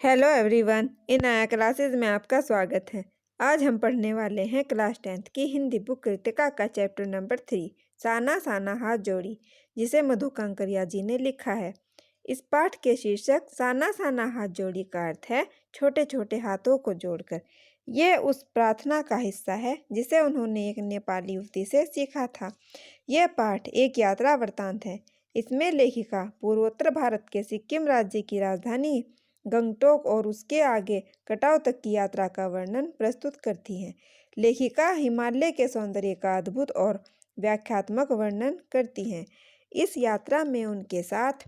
Hello everyone, इन नया classes में आपका स्वागत है। आज हम पढ़ने वाले हैं क्लास 10th की हिंदी बुक कृतिका का चैप्टर नंबर 3 साना साना हाथ जोड़ी, जिसे मधु कांकरिया जी ने लिखा है। इस पाठ के शीर्षक साना साना हाथ जोड़ी का अर्थ है छोटे छोटे हाथों को जोड़कर। ये उस प्रार्थना का हिस्सा है जिसे उन्होंने एक नेपाली युवती से सीखा था। यह पाठ एक यात्रा वृत्तांत है। इसमें लेखिका पूर्वोत्तर भारत के सिक्किम राज्य की राजधानी गंगटोक और उसके आगे कटाव तक की यात्रा का वर्णन प्रस्तुत करती हैं। लेखिका हिमालय के सौंदर्य का अद्भुत और व्याख्यात्मक वर्णन करती हैं। इस यात्रा में उनके साथ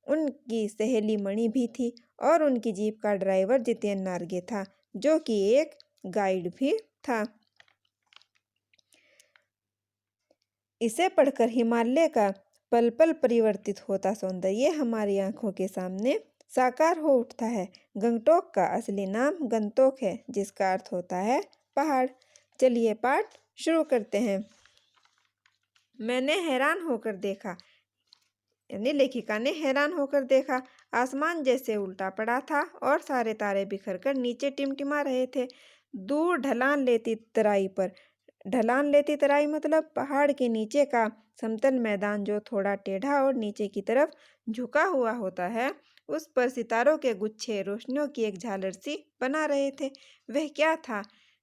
उनकी सहेली मणि भी थी और उनकी जीप का ड्राइवर जितेन नार्गे था, जो कि एक गाइड भी था। इसे पढ़कर हिमालय का पल पल परिवर्तित होता सौंदर्य हमारी आंखों के सामने साकार हो उठता है। गंगटोक का असली नाम गंतोक है, जिसका अर्थ होता है पहाड़। चलिए पाठ शुरू करते हैं। मैंने हैरान होकर देखा, यानी लेखिका ने हैरान होकर देखा। आसमान जैसे उल्टा पड़ा था और सारे तारे बिखर कर नीचे टिमटिमा रहे थे। दूर ढलान लेती तराई मतलब पहाड़ के नीचे का समतल मैदान, जो थोड़ा टेढ़ा और नीचे की तरफ झुका हुआ होता है। उस पर सितारों के गुच्छे रोशनियों की एक झालर सी बना रहे थे। वह क्या था?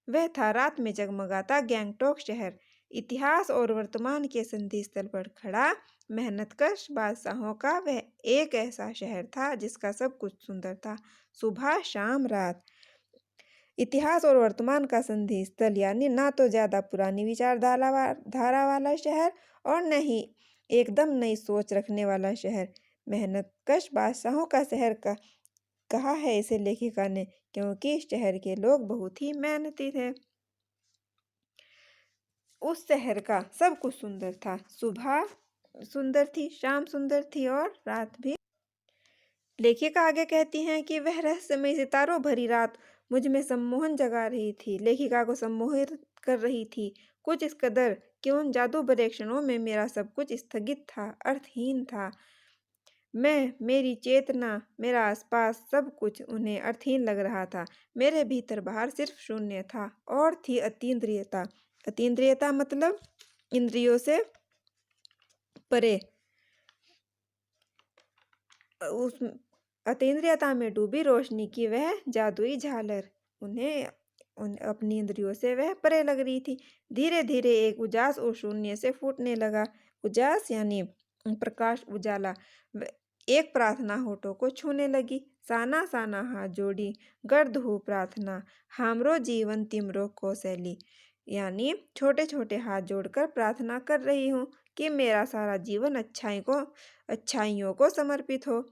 वह था रात में जगमगाता गैंगटोक शहर। इतिहास और वर्तमान के संधि स्थल पर खड़ा मेहनतकश बादशाहों का वह एक ऐसा शहर था जिसका सब कुछ सुंदर था, सुबह शाम रात। इतिहास और वर्तमान का संधि स्थल, यानी ना तो ज्यादा पुरानी विचारधारा वाला शहर और न ही एकदम नई सोच रखने वाला शहर। मेहनतकश बादशाहों का शहर का कहा है इसे लेखिका ने, क्योंकि इस शहर के लोग बहुत ही मेहनती थे। उस शहर का सब कुछ सुंदर था। सुबह सुंदर थी, शाम सुंदर थी और रात भी। लेखिका आगे कहती हैं कि वह रहस्यमय सितारों भरी रात मुझ में सम्मोहन जगा रही थी, लेखिका को सम्मोहित कर रही थी। कुछ इस कदर कि उन जादू भरे क्षणों में मेरा सब कुछ स्थगित था, अर्थहीन था। मेरी चेतना, मेरा आसपास सब कुछ उन्हें अर्थहीन लग रहा था। मेरे भीतर बाहर सिर्फ शून्य था और थी अतीन्द्रियता। अतीन्द्रियता मतलब इंद्रियों से परे। उस अतीन्द्रियता में डूबी रोशनी की वह जादुई झालर अपनी इंद्रियों से वह परे लग रही थी। धीरे धीरे एक उजास और शून्य से फूटने लगा। उजास यानी प्रकाश, उजाला। एक प्रार्थना होठों को छूने लगी। साना साना हाथ जोड़ी गर्द हो प्रार्थना, हामरो जीवन तिमरो कौशैली, यानी छोटे छोटे हाथ जोड़कर प्रार्थना कर रही हूँ कि मेरा सारा जीवन अच्छाइयों को समर्पित हो।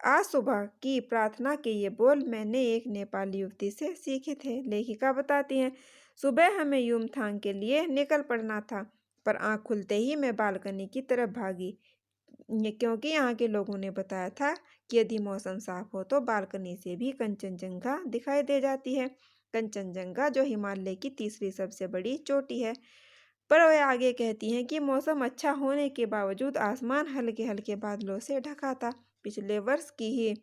आज सुबह की प्रार्थना के ये बोल मैंने एक नेपाली युवती से सीखे थे। लेखिका बताती हैं, सुबह हमें युमथांग के लिए निकल पड़ना था, पर आंख खुलते ही मैं बालकनी की तरफ भागी, क्योंकि यहाँ के लोगों ने बताया था कि यदि मौसम साफ हो तो बालकनी से भी कंचनजंगा दिखाई दे जाती है। कंचनजंगा जो हिमालय की तीसरी सबसे बड़ी चोटी है। पर वह आगे कहती हैं कि मौसम अच्छा होने के बावजूद आसमान हल्के हल्के बादलों से ढका था। पिछले वर्ष की ही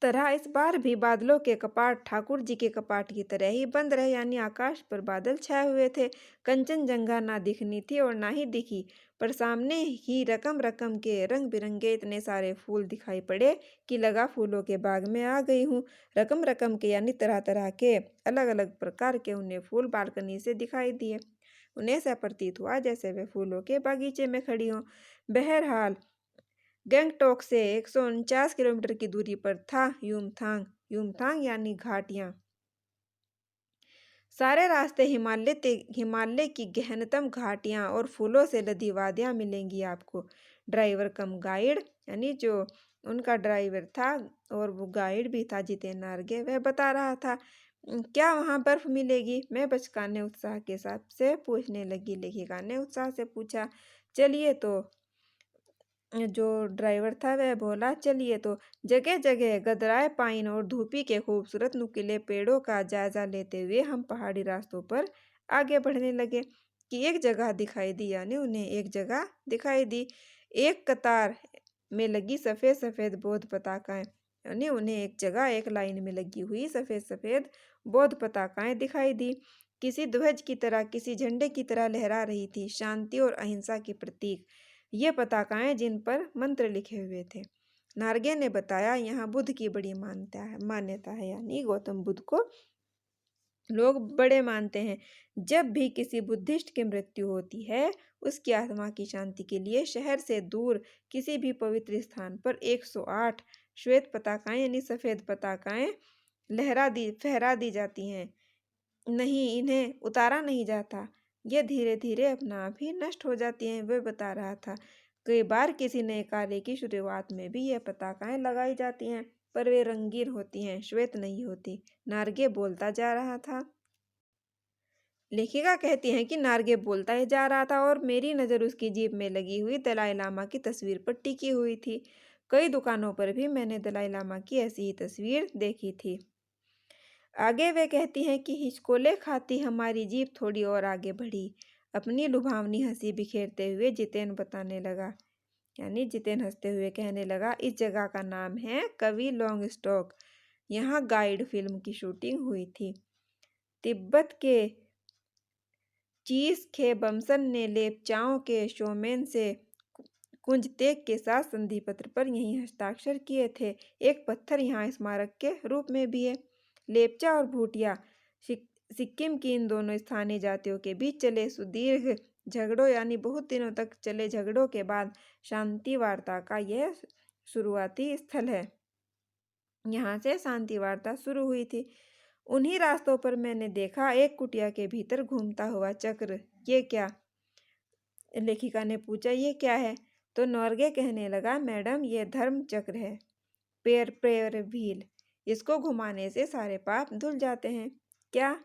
तरह इस बार भी बादलों के कपाट ठाकुर जी के कपाट की तरह ही बंद रहे, यानी आकाश पर बादल छाए हुए थे। कंचनजंगा ना दिखनी थी और ना ही दिखी, पर सामने ही रकम रकम के रंग बिरंगे इतने सारे फूल दिखाई पड़े कि लगा फूलों के बाग में आ गई हूँ। रकम रकम के यानी तरह तरह के अलग अलग प्रकार के उन्हें फूल बालकनी से दिखाई दिए। उन्हें ऐसा प्रतीत हुआ जैसे वे फूलों के बागीचे में खड़ी हों। बहरहाल गैंगटोक से 149 किलोमीटर की दूरी पर था युमथांग। युमथांग यानी घाटियां। सारे रास्ते हिमालय की गहनतम घाटियां और फूलों से लदी वादियां मिलेंगी आपको। ड्राइवर कम गाइड, यानी जो उनका ड्राइवर था और वो गाइड भी था जितेन नार्गे, वह बता रहा था, क्या वहाँ बर्फ मिलेगी? मैं बचकाने उत्साह के साथ से पूछने लगी। लेखिका ने उत्साह से पूछा, चलिए तो। जो ड्राइवर था वह बोला, चलिए तो। जगह जगह गदराए पाइन और धूपी के खूबसूरत नुकीले पेड़ों का जायजा लेते हुए हम पहाड़ी रास्तों पर आगे बढ़ने लगे कि एक जगह दिखाई दी, यानी उन्हें एक जगह दिखाई दी। एक कतार में लगी सफ़ेद सफ़ेद बौद्ध पताकाएं, यानी उन्हें एक जगह एक लाइन में लगी हुई सफ़ेद सफ़ेद बौद्ध पताकाएं दिखाई दी। किसी ध्वज की तरह, किसी झंडे की तरह लहरा रही थी, शांति और अहिंसा के प्रतीक। ये पताकाएं जिन पर मंत्र लिखे हुए थे। नार्गे ने बताया, यहाँ बुद्ध की बड़ी मान्यता है, यानी गौतम बुद्ध को लोग बड़े मानते हैं। जब भी किसी बुद्धिस्ट की मृत्यु होती है, उसकी आत्मा की शांति के लिए शहर से दूर किसी भी पवित्र स्थान पर 108 श्वेत पताकाएं यानी सफ़ेद पताकाएं फहरा दी जाती हैं। नहीं, इन्हें उतारा नहीं जाता। ये धीरे धीरे अपना आप ही नष्ट हो जाती हैं, वह बता रहा था। कई बार किसी नए कार्य की शुरुआत में भी ये पताकाएं लगाई जाती हैं, पर वे रंगीन होती हैं, श्वेत नहीं होती। नार्गे बोलता जा रहा था। लेखिका कहती हैं कि नार्गे बोलता ही जा रहा था और मेरी नज़र उसकी जेब में लगी हुई दलाई लामा की तस्वीर पर टिकी हुई थी। कई दुकानों पर भी मैंने दलाई लामा की ऐसी ही तस्वीर देखी थी। आगे वे कहती हैं कि हिचकोले खाती हमारी जीप थोड़ी और आगे बढ़ी। अपनी लुभावनी हंसी बिखेरते हुए जितेन बताने लगा, यानी जितेन हंसते हुए कहने लगा, इस जगह का नाम है कवि लॉन्ग स्टॉक। यहाँ गाइड फिल्म की शूटिंग हुई थी। तिब्बत के चीस खेबमसन ने लेपचाओं के शोमेन से कुंजतेक के साथ संधि पत्र पर यही हस्ताक्षर किए थे। एक पत्थर यहाँ स्मारक के रूप में भी है। लेपचा और भूटिया सिक्किम की इन दोनों स्थानीय जातियों के बीच चले सुदीर्घ झगड़ों यानी बहुत दिनों तक चले झगड़ों के बाद शांति वार्ता का यह शुरुआती स्थल है। यहाँ से शांति वार्ता शुरू हुई थी। उन्हीं रास्तों पर मैंने देखा एक कुटिया के भीतर घूमता हुआ चक्र। ये क्या? लेखिका ने पूछा, ये क्या है? तो नॉर्गे कहने लगा, मैडम ये धर्म चक्र है, पेयर व्हील। इसको घुमाने से सारे पाप धुल जाते हैं। क्या?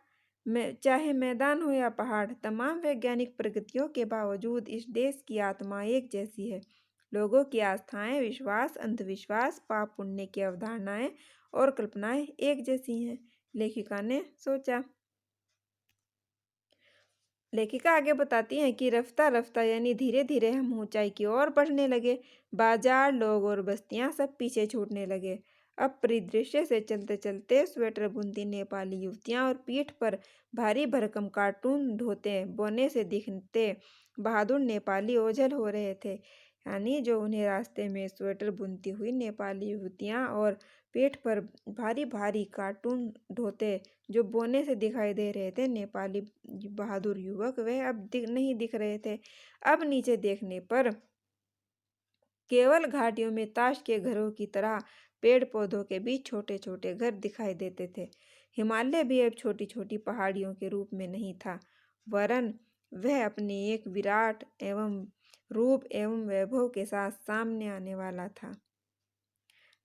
चाहे मैदान हो या पहाड़, तमाम वैज्ञानिक प्रगतियों के बावजूद इस देश की आत्मा एक जैसी है। लोगों की आस्थाएं, विश्वास, अंधविश्वास, पाप पुण्य की अवधारणाएं और कल्पनाएं एक जैसी हैं। लेखिका ने सोचा। लेखिका आगे बताती हैं कि रफ्ता रफ्ता यानी धीरे धीरे हम ऊंचाई की ओर बढ़ने लगे। बाजार, लोग और बस्तियां सब पीछे छूटने लगे। अब परिदृश्य से चलते चलते स्वेटर बुनती नेपाली युवतियां और पीठ पर भारी भरकम कार्टून धोते बोने से दिखते बहादुर नेपाली ओझल हो रहे थे। यानी जो उन्हें रास्ते में स्वेटर बुनती हुई नेपाली युवतियां और पीठ पर भारी भारी कार्टून ढोते जो बोने से दिखाई दे रहे थे नेपाली बहादुर युवक, वह अब नहीं दिख रहे थे। अब नीचे देखने पर केवल घाटियों में ताश के घरों की तरह पेड़ पौधों के बीच छोटे छोटे घर दिखाई देते थे। हिमालय भी अब छोटी छोटी पहाड़ियों के रूप में नहीं था, वरन वह अपने एक विराट एवं रूप एवं वैभव के साथ सामने आने वाला था।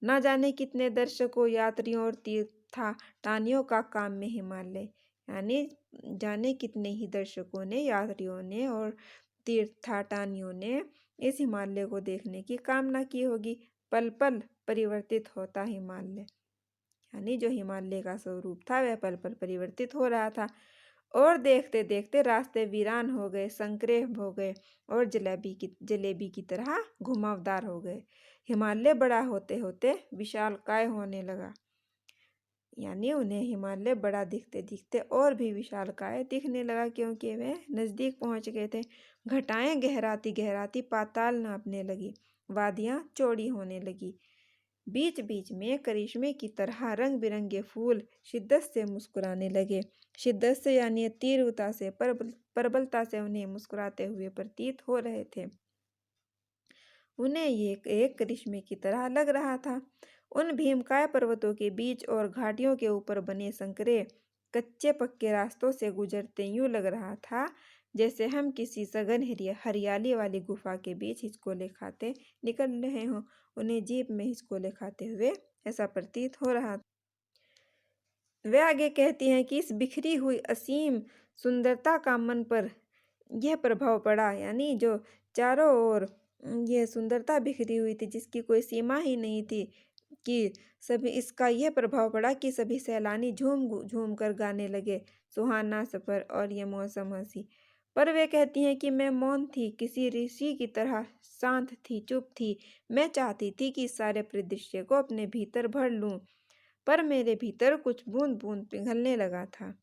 न जाने कितने दर्शकों, यात्रियों और तीर्थाटनियों का काम में हिमालय, यानी जाने कितने ही दर्शकों ने, यात्रियों ने और तीर्थाटनियों ने इस हिमालय को देखने की कामना की होगी। पल पल परिवर्तित होता हिमालय, यानी जो हिमालय का स्वरूप था वह पल पल परिवर्तित हो रहा था। और देखते देखते रास्ते वीरान हो गए, संकरे हो गए और जलेबी की तरह घुमावदार हो गए। हिमालय बड़ा होते होते विशालकाय होने लगा, यानी उन्हें हिमालय बड़ा दिखते दिखते और भी विशालकाय दिखने लगा, क्योंकि वे नज़दीक पहुंच गए थे। घटाएं गहराती गहराती पाताल नापने लगी, वादियां चौड़ी होने लगी। बीच बीच में करिश्मे की तरह रंग बिरंगे फूल शिद्दत से मुस्कुराने लगे। शिद्दत से यानी तीव्रता से, प्रबलता से उन्हें मुस्कुराते हुए प्रतीत हो रहे थे। उन्हें ये एक करिश्मे की तरह लग रहा था। उन भीमकाय पर्वतों के बीच और घाटियों के ऊपर बने संकरे कच्चे पक्के रास्तों से गुजरते यूं लग रहा था जैसे हम किसी सघन हरियाली वाली गुफा के बीच हिचकोले खाते निकल रहे हों। उन्हें जीप में हिचकोले खाते हुए ऐसा प्रतीत हो रहा था। वे आगे कहती हैं कि इस बिखरी हुई असीम सुंदरता का मन पर यह प्रभाव पड़ा, यानी जो चारों ओर यह सुंदरता बिखरी हुई थी जिसकी कोई सीमा ही नहीं थी, कि सभी इसका यह प्रभाव पड़ा कि सभी सैलानी झूम झूम कर गाने लगे, सुहाना सफ़र और ये मौसम हंसी। पर वे कहती हैं कि मैं मौन थी, किसी ऋषि की तरह शांत थी, चुप थी। मैं चाहती थी कि इस सारे परिदृश्य को अपने भीतर भर लूं, पर मेरे भीतर कुछ बूंद बूंद पिघलने लगा था।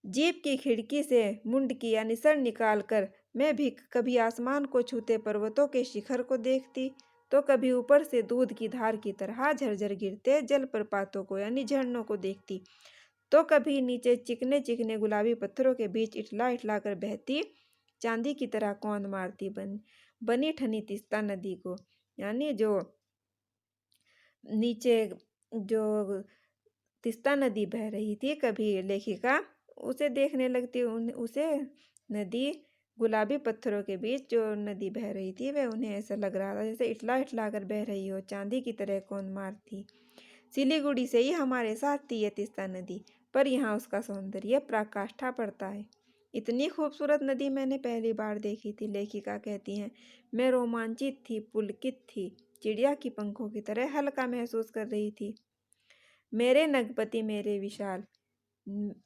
जीप की खिड़की से मुंड या निसर निकालकर मैं भी कभी आसमान को छूते पर्वतों के शिखर को देखती, तो कभी ऊपर से दूध की धार की तरह झरझर गिरते जलप्रपातों को यानी झरनों को देखती, तो कभी नीचे चिकने चिकने गुलाबी पत्थरों के बीच इठला इठला कर बहती चांदी की तरह कौंध मारती बनी ठनी तीस्ता नदी को, यानी जो नीचे जो तीस्ता नदी बह रही थी। कभी लेखिका उसे देखने लगती, उसे नदी गुलाबी पत्थरों के बीच जो नदी बह रही थी वह उन्हें ऐसा लग रहा था जैसे इठला इठला कर बह रही हो, चांदी की तरह कौन मारती। सिलीगुड़ी से ही हमारे साथ थी ये तीस्ता नदी, पर यहाँ उसका सौंदर्य पराकाष्ठा पड़ता है। इतनी खूबसूरत नदी मैंने पहली बार देखी थी, लेखिका कहती हैं। मैं रोमांचित थी, पुलकित थी, चिड़िया की पंखों की तरह हल्का महसूस कर रही थी। मेरे नगपति मेरे विशाल,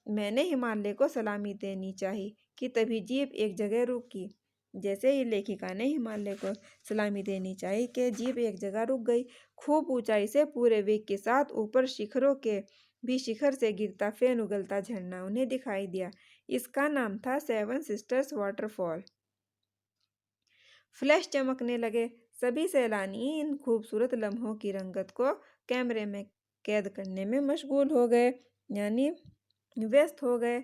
मैंने हिमालय को सलामी देनी चाहिए कि तभी जीप एक जगह रुकी। जैसे ही लेखिका ने हिमालय को सलामी देनी चाहिए कि जीप एक जगह रुक गई। खूब ऊंचाई से पूरे वेग के साथ ऊपर शिखरों के भी शिखर से गिरता फेन उगलता झरना उन्हें दिखाई दिया। इसका नाम था सेवन सिस्टर्स वाटरफॉल। फ्लैश चमकने लगे। सभी सैलानी इन खूबसूरत लम्हों की रंगत को कैमरे में कैद करने में मशगूल हो गए, यानी व्यस्त हो गए।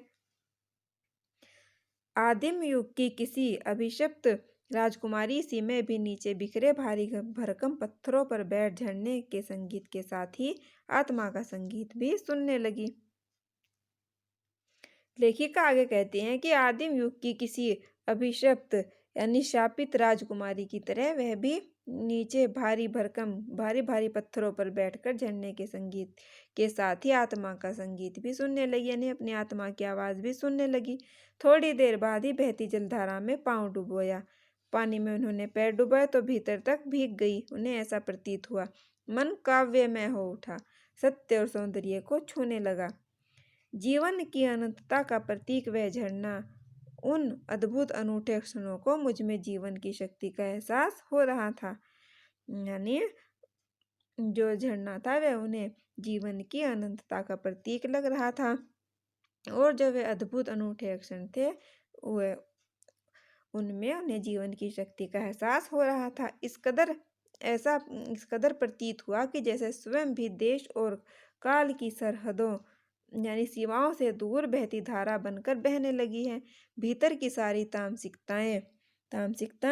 आदिम युग की किसी अभिशप्त राजकुमारी सी मैं भी नीचे बिखरे भारी भरकम पत्थरों पर बैठ झरने के संगीत के साथ ही आत्मा का संगीत भी सुनने लगी। लेखिका आगे कहती हैं कि आदिम युग की किसी अभिशप्त यानी शापित राजकुमारी की तरह वह भी नीचे भारी भारी पत्थरों पर बैठकर झरने के संगीत के साथ ही आत्मा का संगीत भी सुनने लगी, यानी अपनी आत्मा की आवाज़ भी सुनने लगी। थोड़ी देर बाद ही बहती जलधारा में पांव डुबोया। पानी में उन्होंने पैर डुबाए तो भीतर तक भीग गई। उन्हें ऐसा प्रतीत हुआ मन काव्यमय हो उठा, सत्य और सौंदर्य को छूने लगा। जीवन की अनंतता का प्रतीक वह झरना, उन अद्भुत अनूठे क्षणों को मुझ में जीवन की शक्ति का एहसास हो रहा था, यानी जो झरना था वह उन्हें जीवन की अनंतता का प्रतीक लग रहा था, और जो वे अद्भुत अनूठे क्षण थे वह उनमें उन्हें जीवन की शक्ति का एहसास हो रहा था। इस कदर प्रतीत हुआ कि जैसे स्वयं भी देश और काल की सरहदों यानी सीमाओं से दूर बहती धारा बनकर बहने लगी है। भीतर की सारी तामसिकताएं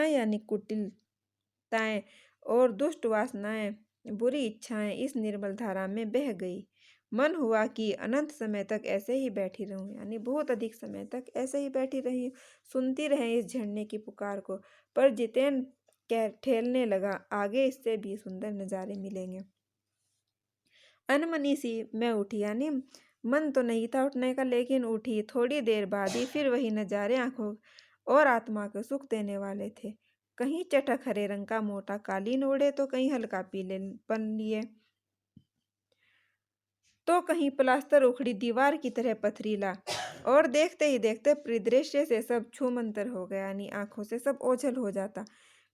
यानी कुटिलताएं और दुष्ट वासनाएं, बुरी इच्छाएं इस निर्मल धारा में बह गई। मन हुआ कि अनंत समय तक ऐसे ही बैठी रहूं, यानी बहुत अधिक समय तक ऐसे ही बैठी रही, सुनती रहे इस झरने की पुकार को। पर जितेन ठेलने लगा, आगे इससे भी सुंदर नज़ारे मिलेंगे। अनमनी सी मैं उठी, यानी मन तो नहीं था उठने का, लेकिन उठी। थोड़ी देर बाद ही फिर वही नज़ारे आंखों और आत्मा को सुख देने वाले थे। कहीं चटक हरे रंग का मोटा कालीन ओढ़े, तो कहीं हल्का पीलेपन लिए, तो कहीं प्लास्टर उखड़ी दीवार की तरह पथरीला। और देखते ही देखते परिदृश्य से सब छूमंतर हो गया, यानी आंखों से सब ओझल हो जाता,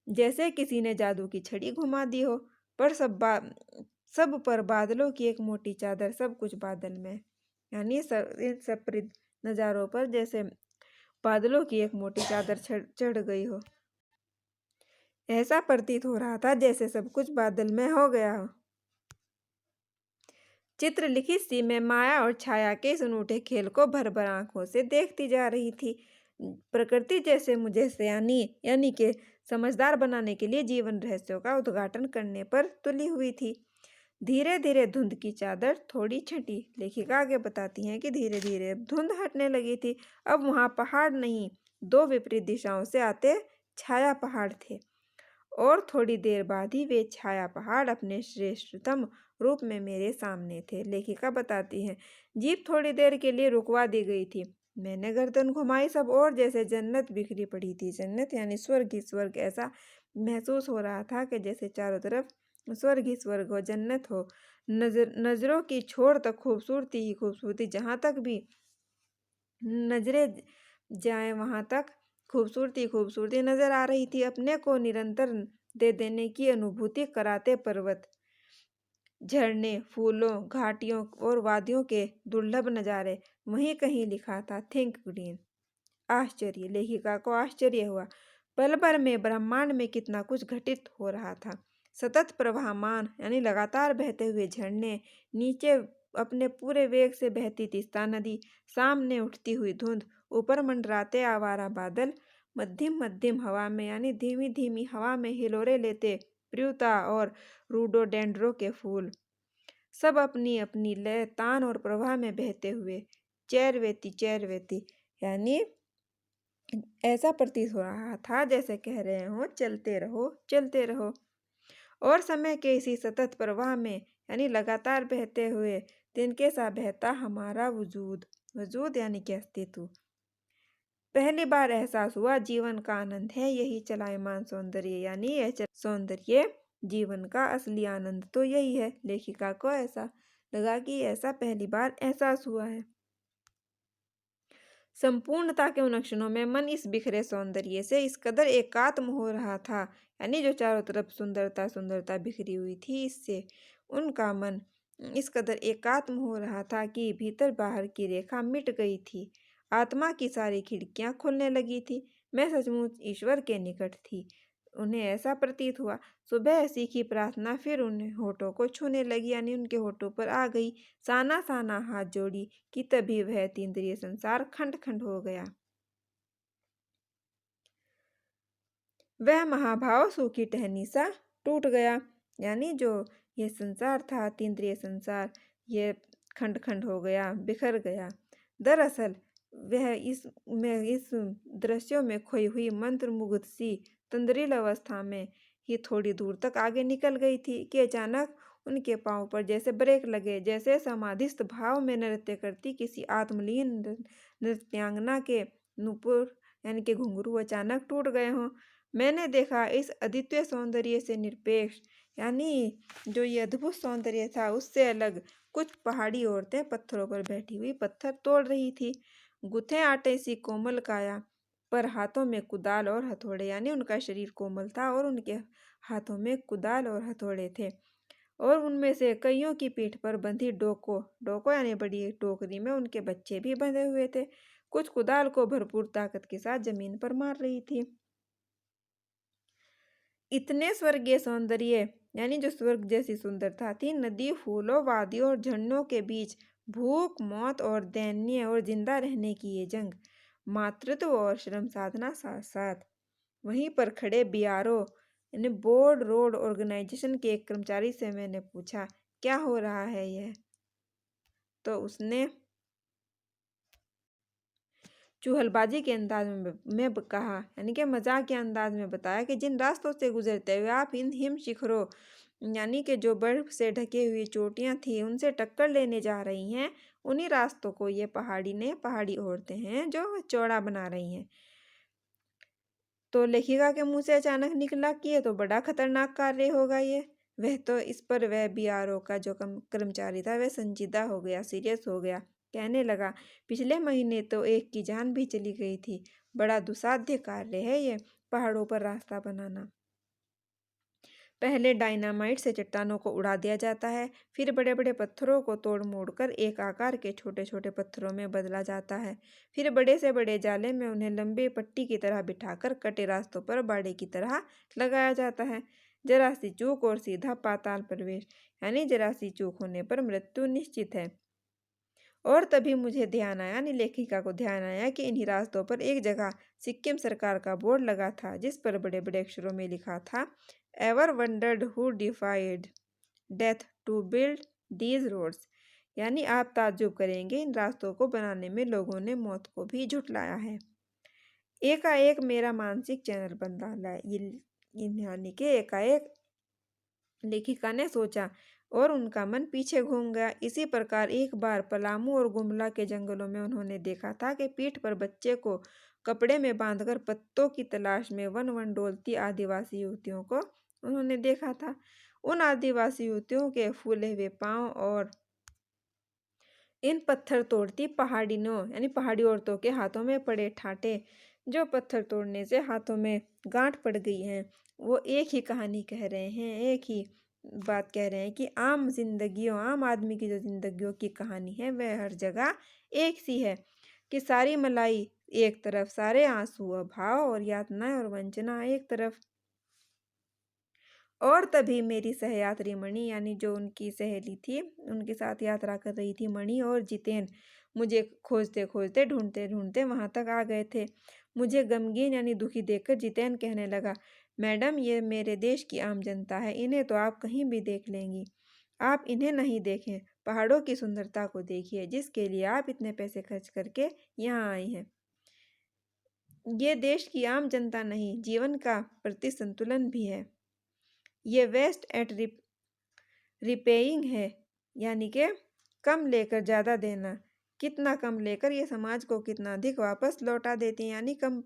जैसे किसी ने जादू की छड़ी घुमा दी हो। पर सब पर बादलों की एक मोटी चादर, सब कुछ बादल में, यानी इन सब नज़ारों पर जैसे बादलों की एक मोटी चादर चढ़ गई हो। ऐसा प्रतीत हो रहा था जैसे सब कुछ बादल में हो गया हो। चित्रलिखित सी मैं माया और छाया के इस अनूठे खेल को भर भर आंखों से देखती जा रही थी। प्रकृति जैसे मुझे सयानी यानी के समझदार बनाने के लिए जीवन रहस्यों का उद्घाटन करने पर तुली हुई थी। धीरे धीरे धुंध की चादर थोड़ी छटी। लेखिका आगे बताती हैं कि धीरे धीरे धुंध हटने लगी थी। अब वहां पहाड़ नहीं, दो विपरीत दिशाओं से आते छाया पहाड़ थे, और थोड़ी देर बाद ही वे छाया पहाड़ अपने श्रेष्ठतम रूप में मेरे सामने थे। लेखिका बताती हैं, जीप थोड़ी देर के लिए रुकवा दी गई थी। मैंने गर्दन घुमाई, सब और जैसे जन्नत बिखरी पड़ी थी। जन्नत यानी स्वर्ग ही स्वर्ग, ऐसा महसूस हो रहा था कि जैसे चारों तरफ स्वर्ग ही स्वर्ग हो, जन्नत हो। नजरों की छोर तक खूबसूरती ही खूबसूरती, जहाँ तक भी नजरें जाए वहां तक खूबसूरती खूबसूरती नजर आ रही थी। अपने को निरंतर दे देने की अनुभूति कराते पर्वत, झरने, फूलों, घाटियों और वादियों के दुर्लभ नजारे। वहीं कहीं लिखा था थिंक ग्रीन। आश्चर्य, लेखिका को आश्चर्य हुआ। पल भर में ब्रह्मांड में कितना कुछ घटित हो रहा था। सतत प्रवाहमान यानी लगातार बहते हुए झरने, नीचे अपने पूरे वेग से बहती तीस्ता नदी, सामने उठती हुई धुंध, ऊपर मंडराते आवारा बादल, मध्यम मध्यम हवा में यानी धीमी धीमी हवा में हिलोरे लेते प्रियुता और रूडोडेंड्रो के फूल, सब अपनी अपनी लय, तान और प्रवाह में बहते हुए चैरवेती चैरवेती, यानी ऐसा प्रतीत हो रहा था जैसे कह रहे हो चलते रहो चलते रहो। और समय के इसी सतत प्रवाह में यानी लगातार बहते हुए तिनके सा बहता हमारा वजूद, वजूद यानी कि अस्तित्व। पहली बार एहसास हुआ जीवन का आनंद है यही चलायमान सौंदर्य, यानी यह सौंदर्य जीवन का असली आनंद तो यही है। लेखिका को ऐसा लगा कि ऐसा पहली बार एहसास हुआ है। संपूर्णता के उन क्षणों में मन इस बिखरे सौंदर्य से इस कदर एकात्म हो रहा था, यानी जो चारों तरफ सुंदरता सुंदरता बिखरी हुई थी, इससे उनका मन इस कदर एकात्म हो रहा था कि भीतर बाहर की रेखा मिट गई थी। आत्मा की सारी खिड़कियां खुलने लगी थी। मैं सचमुच ईश्वर के निकट थी, उन्हें ऐसा प्रतीत हुआ। सुबह सीखी प्रार्थना फिर उन्हें होठों को छूने लगी, यानी उनके होठों पर आ गई। साना साना हाथ जोड़ी कि तभी वह तीन्द्रिय संसार खंड खंड हो गया। वह महाभाव सूखी टहनी सा टूट गया, यानी जो ये संसार था तीन्द्रिय संसार, ये खंड खंड हो गया, बिखर गया। दरअसल वह इस दृश्यों में खोई हुई मंत्रमुग्ध सी तंद्रिल अवस्था में ही थोड़ी दूर तक आगे निकल गई थी कि अचानक उनके पांव पर जैसे ब्रेक लगे, जैसे समाधिस्थ भाव में नृत्य करती किसी आत्मलीन नृत्यांगना के नुपुर यानी कि घुंघरू अचानक टूट गए हों। मैंने देखा इस अद्वितीय सौंदर्य से निरपेक्ष, यानी जो ये अद्भुत सौंदर्य था उससे अलग कुछ पहाड़ी औरतें पत्थरों पर बैठी हुई पत्थर तोड़ रही थी। गुथे आटे सी कोमल काया पर हाथों में कुदाल और हथौड़े, यानी उनका शरीर कोमल था और उनके हाथों में कुदाल और हथौड़े थे। और उनमें से कईयों की पीठ पर बंधी डोको डोको यानी बड़ी टोकरी में उनके बच्चे भी बंधे हुए थे। कुछ कुदाल को भरपूर ताकत के साथ जमीन पर मार रही थी। इतने स्वर्गीय सौंदर्य, यानी जो स्वर्ग जैसी सुंदरता थी, नदी, फूलों, वादियों और झरनों के बीच भूख, मौत और दैन्य और जिंदा रहने की ये जंग, मातृत्व और श्रम साधना साथ साथ। वहीं पर खड़े बीआरओ यानी बोर्ड रोड ऑर्गेनाइजेशन के एक कर्मचारी से मैंने पूछा, क्या हो रहा है यह? तो उसने चुहलबाजी के अंदाज में कहा, यानी कि मजाक के अंदाज में बताया कि जिन रास्तों से गुजरते हुए आप इन हिम शिखरों यानी कि जो बर्फ से ढकी हुई चोटियां थी उनसे टक्कर लेने जा रही हैं, उन्हीं रास्तों को ये पहाड़ी औरतें हैं जो चौड़ा बना रही हैं। तो लेखिका के मुंह से अचानक निकला कि ये तो बड़ा खतरनाक कार्य होगा ये। वह तो इस पर वह बीआरओ का जो कर्मचारी था वह संजीदा हो गया, सीरियस हो गया। कहने लगा, पिछले महीने तो एक की जान भी चली गई थी। बड़ा दुसाध्य कार्य है ये पहाड़ों पर रास्ता बनाना। पहले डायनामाइट से चट्टानों को उड़ा दिया जाता है, फिर बड़े बड़े पत्थरों को तोड़ मोड़ कर एक आकार के छोटे छोटे पत्थरों में बदला जाता है। फिर बड़े से बड़े जाले में उन्हें लंबी पट्टी की तरह बिठाकर कटे रास्तों पर बाड़े की तरह लगाया जाता है। जरा सी चूक और सीधा पाताल प्रवेश, यानी जरा सी चूक होने पर मृत्यु निश्चित है। और तभी मुझे ध्यान आया, यानी लेखिका को ध्यान आया कि इन्हीं रास्तों पर एक जगह सिक्किम सरकार का बोर्ड लगा था जिस पर बड़े बड़े अक्षरों में लिखा था, ever wondered who defied death to build these roads, यानी आप ताज्जुब करेंगे इन रास्तों को बनाने में लोगों ने मौत को भी झुठलाया है। एकाएक मेरा मानसिक चैनल बन डाला, यानी कि एकाएक लेखिका ने सोचा और उनका मन पीछे घूम गया। इसी प्रकार एक बार पलामू और गुमला के जंगलों में उन्होंने देखा था कि पीठ पर बच्चे को कपड़े में बांधकर पत्तों की तलाश में वन वन डोलती आदिवासी युवतियों को उन्होंने देखा था। उन आदिवासी युवतियों के फूले हुए पांव और इन पत्थर तोड़ती पहाड़िनों यानी पहाड़ी औरतों के हाथों में पड़े ठाटे। जो पत्थर तोड़ने से हाथों में गांठ पड़ गई है, वो एक ही कहानी कह रहे हैं, एक ही बात कह रहे हैं कि आम जिंदगियों, आम आदमी की जो जिंदगियों की कहानी है वह हर जगह एक सी है कि सारी मलाई एक तरफ, सारे आंसू, अभाव और यातनाएं और वंचना एक तरफ। और तभी मेरी सहयात्री मणि यानी जो उनकी सहेली थी, उनके साथ यात्रा कर रही थी मणि और जितेन, मुझे खोजते खोजते ढूंढते ढूंढते वहां तक आ गए थे। मुझे गमगीन यानी दुखी देखकर जितेन कहने लगा, मैडम ये मेरे देश की आम जनता है, इन्हें तो आप कहीं भी देख लेंगी। आप इन्हें नहीं देखें, पहाड़ों की सुंदरता को देखिए जिसके लिए आप इतने पैसे खर्च करके यहाँ आई हैं। ये देश की आम जनता नहीं, जीवन का प्रति संतुलन भी है। ये वेस्ट एट रिपेइंग है, यानी कि कम लेकर ज़्यादा देना। कितना कम लेकर ये समाज को कितना अधिक वापस लौटा देती हैं, यानी कम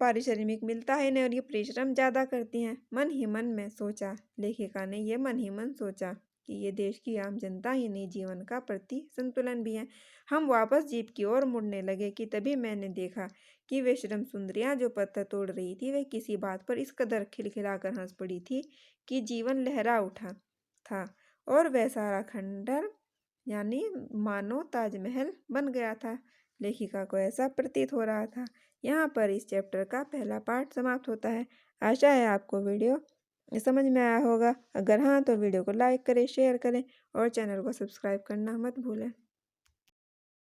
पारिश्रमिक मिलता है इन्हें और ये परिश्रम ज़्यादा करती हैं। मन ही मन में सोचा, लेखिका ने ये मन ही मन सोचा कि ये देश की आम जनता ही नहीं, जीवन का प्रति संतुलन भी है। हम वापस जीप की ओर मुड़ने लगे कि तभी मैंने देखा कि वे श्रम सुंदरियां जो पत्थर तोड़ रही थी, वे किसी बात पर इस कदर खिलखिलाकर हंस पड़ी थी कि जीवन लहरा उठा था और वह सारा खंडर यानी मानो ताजमहल बन गया था। लेखिका को ऐसा प्रतीत हो रहा था। यहाँ पर इस चैप्टर का पहला पार्ट समाप्त होता है। आशा है आपको वीडियो समझ में आया होगा। अगर हाँ तो वीडियो को लाइक करें, शेयर करें और चैनल को सब्सक्राइब करना मत भूलें।